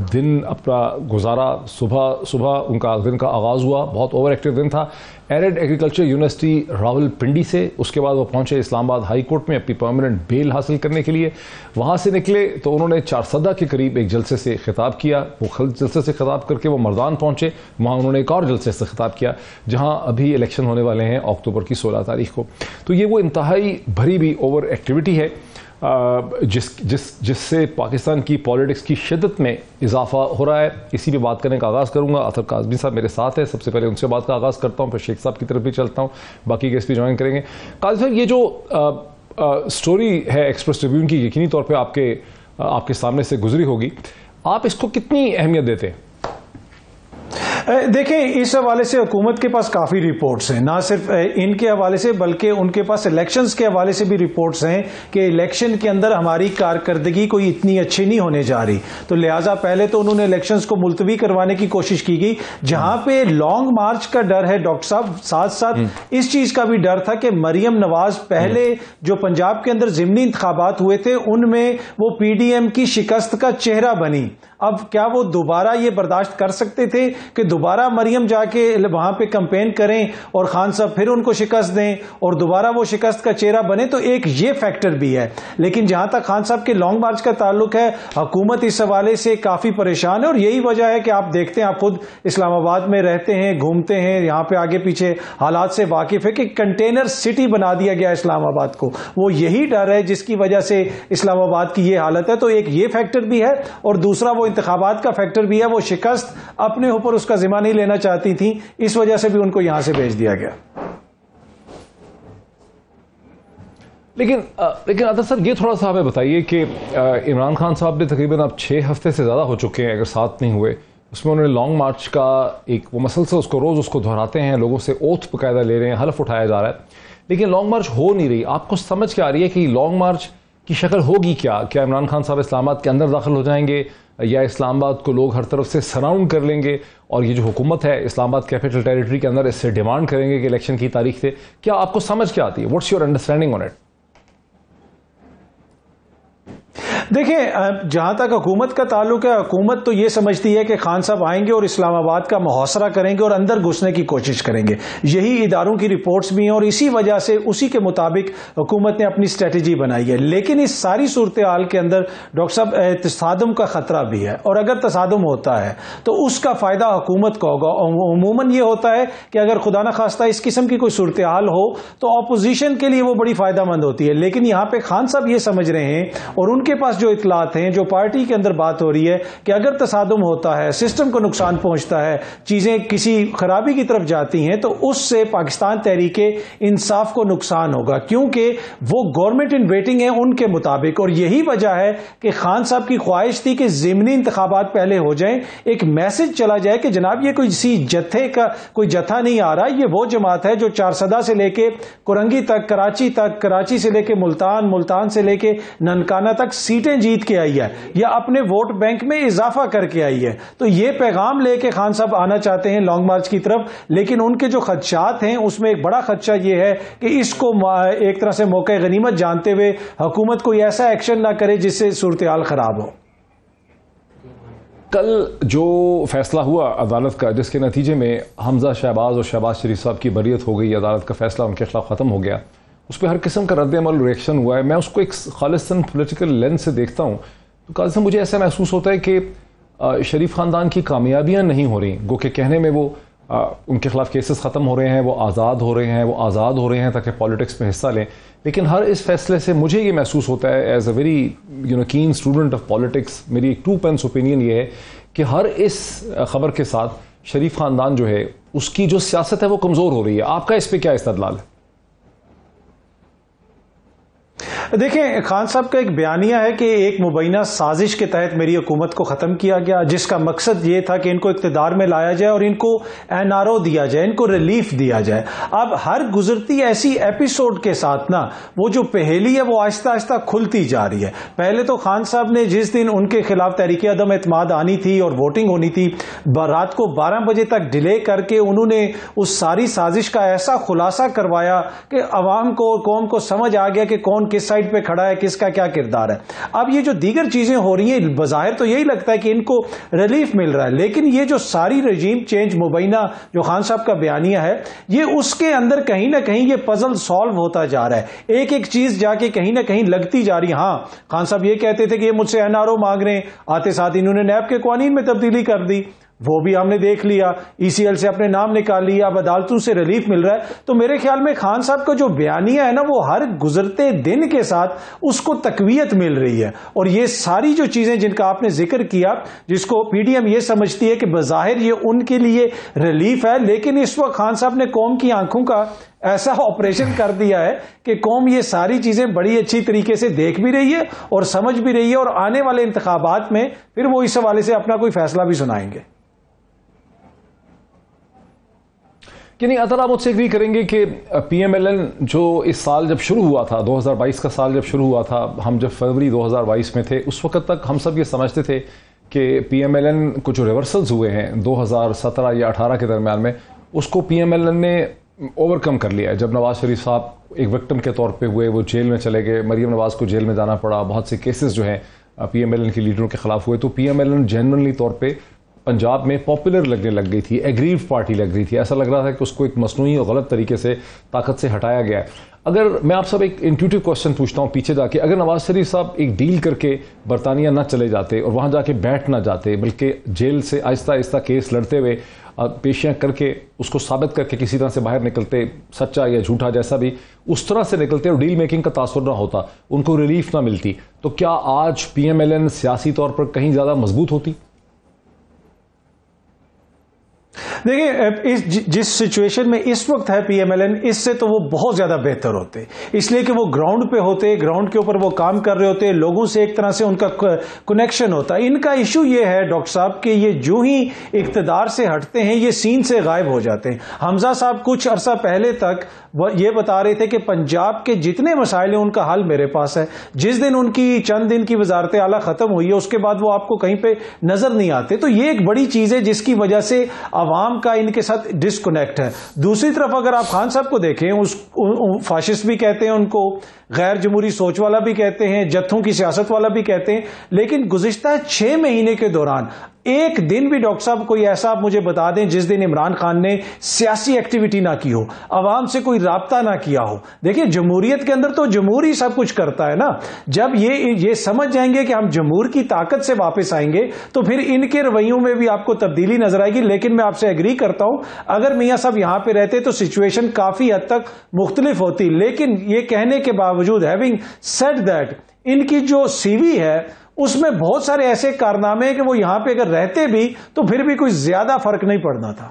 दिन अपना गुजारा, सुबह उनका दिन का आगाज़ हुआ, बहुत ओवर एक्टिव दिन था एरिड एग्रीकल्चर यूनिवर्सिटी रावलपिंडी से। उसके बाद वो पहुंचे इस्लामाबाद हाई कोर्ट में अपनी परमानेंट बेल हासिल करने के लिए। वहां से निकले तो उन्होंने 4 के करीब एक जलसे से खिताब किया। वो जलसे से खिताब करके वो मर्दान पहुंचे, वहां उन्होंने एक और जलसे से खिताब किया जहां अभी इलेक्शन होने वाले हैं अक्टूबर की 16 तारीख को। तो ये वो इंतहाई भरी भी ओवर एक्टिविटी है जिससे पाकिस्तान की पॉलिटिक्स की शिद्दत में इजाफा हो रहा है। इसी पे बात करने का आगाज़ करूंगा। अतर काज़मी साहब मेरे साथ है, सबसे पहले उनसे बात का आगाज़ करता हूं, फिर शेख साहब की तरफ भी चलता हूं, बाकी गेस्ट भी ज्वाइन करेंगे। काज़मी साहब, ये जो स्टोरी है एक्सप्रेस ट्रिब्यून की, यकीनी तौर पर आपके सामने से गुजरी होगी, आप इसको कितनी अहमियत देते हैं? देखें, इस हवाले से हुकूमत के पास काफ़ी रिपोर्ट्स हैं, ना सिर्फ इनके हवाले से बल्कि उनके पास इलेक्शंस के हवाले से भी रिपोर्ट्स हैं कि इलेक्शन के अंदर हमारी कारकर्दगी कोई इतनी अच्छी नहीं होने जा रही। तो लिहाजा पहले तो उन्होंने इलेक्शंस को मुलतवी करवाने की कोशिश की गई। जहां पे लॉन्ग मार्च का डर है डॉक्टर साहब, साथ साथ इस चीज़ का भी डर था कि मरियम नवाज पहले जो पंजाब के अंदर ज़िमनी इंतखाबात हुए थे उनमें वो PDM की शिकस्त का चेहरा बनी। अब क्या वो दोबारा ये बर्दाश्त कर सकते थे कि दोबारा मरियम जाके वहां पे कैंपेन करें और खान साहब फिर उनको शिकस्त दें और दोबारा वो शिकस्त का चेहरा बने? तो एक ये फैक्टर भी है। लेकिन जहां तक खान साहब के लॉन्ग मार्च का ताल्लुक है, हुकूमत इस हवाले से काफी परेशान है और यही वजह है कि आप देखते हैं, आप खुद इस्लामाबाद में रहते हैं, घूमते हैं, यहां पे आगे पीछे हालात से वाकिफ है कि कंटेनर सिटी बना दिया गया इस्लामाबाद को। वो यही डर है जिसकी वजह से इस्लामाबाद की ये हालत है। तो एक ये फैक्टर भी है और दूसरा वो इंतखाबात का फैक्टर भी है। वो शिकस्त अपने ऊपर उसका जिम्मा नहीं लेना चाहती थी, इस वजह से भी उनको यहां से भेज दिया गया। लेकिन अतर साहब, ये थोड़ा सा हमें बताइए कि इमरान खान साहब ने तकरीबन अब 6 हफ्ते से ज़्यादा हो चुके हैं, अगर 7 नहीं हुए, उसमें उन्होंने लॉन्ग मार्च का एक वो मसलसल उसको रोज़ उसको दोहराते हैं, लोगों से ओथ बाकायदा ले रहे हैं, हल्फ उठाया जा रहा है, लेकिन लॉन्ग मार्च हो नहीं रही। आपको समझ क्या आ रही है कि लॉन्ग मार्च की शक्ल होगी क्या? क्या इमरान खान साहब इस्लामाबाद के अंदर दाखिल हो जाएंगे या इस्लामाबाद को लोग हर तरफ से सराउंड कर लेंगे और ये जो हुकूमत है इस्लामाबाद कैपिटल टेरिटरी के अंदर इससे डिमांड करेंगे कि इलेक्शन की तारीख से? क्या आपको समझ क्या आती है? What's your understanding on it? देखिए, जहां तक हुकूमत का ताल्लुक है, हुकूमत तो ये समझती है कि खान साहब आएंगे और इस्लामाबाद का मुहासरा करेंगे और अंदर घुसने की कोशिश करेंगे। यही इदारों की रिपोर्ट्स भी हैं और इसी वजह से उसी के मुताबिक हुकूमत ने अपनी स्ट्रेटजी बनाई है। लेकिन इस सारी सूरत हाल के अंदर डॉक्टर साहब तसादुम का खतरा भी है और अगर तसादुम होता है तो उसका फायदा हुकूमत को होगा। अमूमन ये होता है कि अगर खुदा न खास्ता इस किस्म की कोई सूरत हाल हो तो अपोजिशन के लिए वो बड़ी फायदामंद होती है। लेकिन यहां पर खान साहब ये समझ रहे हैं और उनके पास जो इतलात हैं, जो पार्टी के अंदर बात हो रही है कि अगर तसादुम होता है, सिस्टम को नुकसान पहुंचता है, चीजें किसी खराबी की तरफ जाती हैं, तो उससे पाकिस्तान तहरीके इंसाफ को नुकसान होगा, क्योंकि वो गवर्नमेंट इन वेटिंग है उनके मुताबिक। और यही वजह है कि खान साहब की ख्वाहिश थी कि ज़िमनी इंतखाबात पहले हो जाएं, एक मैसेज चला जाए कि जनाब ये कोई किसी जत्थे का कोई जत्था नहीं आ रहा, ये वो जमात है जो 4 से लेके कुरंगी तक, कराची से लेके मुल्तान, मुल्तान से लेके ननकाना तक सीटें जीत के आई है या अपने वोट बैंक में इजाफा करके आई है। तो ये पैगाम लेके खान साहब आना चाहते हैं लॉन्ग मार्च की तरफ। लेकिन उनके जो खदशात हैं उसमें एक बड़ा खदशा ये है कि इसको एक तरह से मौके गनीमत जानते हुए हुकूमत कोई ऐसा एक्शन ना करे जिससे सूरत हाल खराब हो। कल जो फैसला हुआ अदालत का, जिसके नतीजे में हमजा शहबाज और शहबाज शरीफ साहब की बरियत हो गई, अदालत का फैसला उनके खिलाफ खत्म हो गया, उस पर हर किस्म का रद्द-ए-अमल रिएक्शन हुआ है। मैं उसको एक खालिसन पॉलिटिकल लेंस से देखता हूँ तो काज़ी से मुझे ऐसा महसूस होता है कि शरीफ ख़ानदान की कामयाबियाँ नहीं हो रही, गो के कहने में वो उनके खिलाफ केसेस ख़त्म हो रहे हैं, वो आज़ाद हो रहे हैं ताकि पॉलिटिक्स में हिस्सा लें। लेकिन हर इस फैसले से मुझे ये महसूस होता है as a very keen student of politics, मेरी एक 2 पेंस ओपिनियन ये है कि हर इस खबर के साथ शरीफ ख़ानदान जो है उसकी जो सियासत है वो कमज़ोर हो रही है। आपका इस पर क्या इस्तदलाल है? देखें, खान साहब का एक बयानिया है कि एक मुबैना साजिश के तहत मेरी हुकूमत को ख़त्म किया गया, जिसका मकसद ये था कि इनको इक़्तिदार में लाया जाए और इनको NRO दिया जाए, इनको रिलीफ दिया जाए। अब हर गुजरती ऐसी एपिसोड के साथ ना वो जो पहेली है वो आहिस्ता आहिस्ता खुलती जा रही है। पहले तो खान साहब ने जिस दिन उनके खिलाफ तहरीक अदम एतमाद आनी थी और वोटिंग होनी थी, रात को 12 बजे तक डिले करके उन्होंने उस सारी साजिश का ऐसा खुलासा करवाया कि अवाम को, कौम को समझ आ गया कि कौन किस سائڈ پہ کھڑا ہے, کس کا کیا کردار ہے. اب یہ جو دیگر چیزیں ہو رہی ہیں بظاہر تو یہی لگتا ہے کہ ان کو ریلیف مل رہا ہے, لیکن یہ جو ساری رجیم چینج مبینہ جو خان صاحب کا بیانیہ ہے, یہ اس کے اندر کہیں نہ کہیں یہ پزل سالو ہوتا جا رہا ہے. ایک ایک چیز جا کے کہیں نہ کہیں لگتی جا رہی. ہاں خان صاحب یہ کہتے تھے کہ یہ مجھ سے NRO مانگ رہے ہیں, آتے ساتھ انہوں نے نیب کے قوانین میں تبدیلی کر دی, وہ بھی ہم نے دیکھ لیا, ECL سے اپنے نام نکال لیا, اب عدالتوں سے ریلیف مل رہا ہے. تو میرے خیال میں خان صاحب کا جو بیانیہ ہے نا, وہ ہر گزرتے دن کے ساتھ اس کو تقویت مل رہی ہے. اور یہ ساری جو چیزیں جن کا آپ نے ذکر کیا, جس کو PDM یہ سمجھتی ہے کہ بظاہر یہ ان کے لیے ریلیف ہے, لیکن اس وقت خان صاحب نے قوم کی آنکھوں کا ایسا آپریشن کر دیا ہے کہ قوم یہ ساری چیزیں بڑی اچھی طریقے سے دیکھ بھی رہی ہے اور سمجھ بھی رہی ہے, اور آنے والے انتخابات میں پھر وہ اس حوالے سے اپنا کوئی فیصلہ بھی سنائیں گے. کہ نہیں اطلاع مجھ سے ایگری کریں گے کہ PMLN جو اس سال جب شروع ہوا تھا, 2022 کا سال جب شروع ہوا تھا, ہم جب فروری 2022 میں تھے, اس وقت تک ہم سب یہ سمجھتے تھے کہ PMLN کو جو ریورسلز ہوئے ہیں 2017 یا 18 کے درمیان میں, اس کو PMLN نے اوور کم کر لیا ہے. جب نواز شریف صاحب ایک وکٹم کے طور پہ ہوئے, وہ جیل میں چلے گئے, مریم نواز کو جیل میں جانا پڑا, بہت سے کیسز جو ہیں PMLN کے لیڈروں کے خلاف ہوئے, تو PMLN جنرلی طور پہ پنجاب میں پاپولر لگنے لگ گئی تھی, ایگریو پارٹی لگ رہی تھی. ایسا لگ رہا تھا کہ اس کو ایک مصنوعی اور غلط طریقے سے طاقت سے ہٹایا گیا ہے. اگر میں آپ سب ایک انٹیوٹیو کوشچن پوچھتا ہوں پیچھے جا کے, اگر نواز شریف صاحب ایک ڈیل کر کے برطانیہ نہ چلے جاتے اور وہاں جا کے بیٹھ نہ جاتے, بلکہ جیل سے آہستہ آہستہ کیس لڑتے ہوئے پیشیاں کر کے اس کو ثابت کر کے کسی طرح سے باہر نکلتے, سچا یا جھوٹا جیسا بھی, اس طرح سے نکلتے اور ڈیل میکنگ کا تاثر نہ ہوتا, ان کو ریلیف نہ ملتی, تو کیا آج PMLN سیاسی طور پر کہیں زیادہ مضبوط ہوتی؟ دیکھیں جس سچویشن میں اس وقت ہے PMLN, اس سے تو وہ بہت زیادہ بہتر ہوتے, اس لیے کہ وہ گراؤنڈ پہ ہوتے, گراؤنڈ کے اوپر وہ کام کر رہے ہوتے, لوگوں سے ایک طرح سے ان کا کنیکشن ہوتا. ان کا ایشو یہ ہے ڈاکٹر صاحب کہ یہ جو ہی اقتدار سے ہٹتے ہیں یہ سین سے غائب ہو جاتے ہیں. حمزہ صاحب کچھ عرصہ پہلے تک یہ بتا رہے تھے کہ پنجاب کے جتنے مسائل ہیں ان کا حل میرے پاس ہے. جس دن ان کی چند دن کی وزارت اعلیٰ ختم ہوئی ہے, اس کے بعد وہ آپ کو کہیں پہ نظر نہیں آتے. تو یہ ایک بڑی چیز ہے جس کی وجہ سے عوام کا ان کے ساتھ ڈسکنیکٹ ہے. دوسری طرف اگر آپ خان صاحب کو دیکھیں, فاشسٹ بھی کہتے ہیں ان کو, غیر جمہوری سوچ والا بھی کہتے ہیں, جتھوں کی سیاست والا بھی کہتے ہیں, لیکن گزشتہ 6 مہینے کے دوران ایک دن بھی ڈاکٹر صاحب کوئی ایسا آپ مجھے بتا دیں جس دن عمران خان نے سیاسی ایکٹیویٹی نہ کی ہو, عوام سے کوئی رابطہ نہ کیا ہو. دیکھیں جمہوریت کے اندر تو جمہور ہی سب کچھ کرتا ہے نا. جب یہ سمجھ جائیں گے کہ ہم جمہور کی طاقت سے واپس آئیں گے تو پھر ان کے رویوں میں بھی آپ کو تبدیلی نظر آئے گی. لیکن میں آپ سے ایگری کرتا ہوں, اگر میاں صاحب یہاں پہ رہتے تو سچویشن کافی حد تک مختلف ہوتی. لیکن یہ کہنے کے باوجود, ہیونگ سیڈ دیٹ, ان کی جو CV ہے اس میں بہت سارے ایسے کارنامے ہیں کہ وہ یہاں پہ اگر رہتے بھی تو پھر بھی کوئی زیادہ فرق نہیں پڑنا تھا.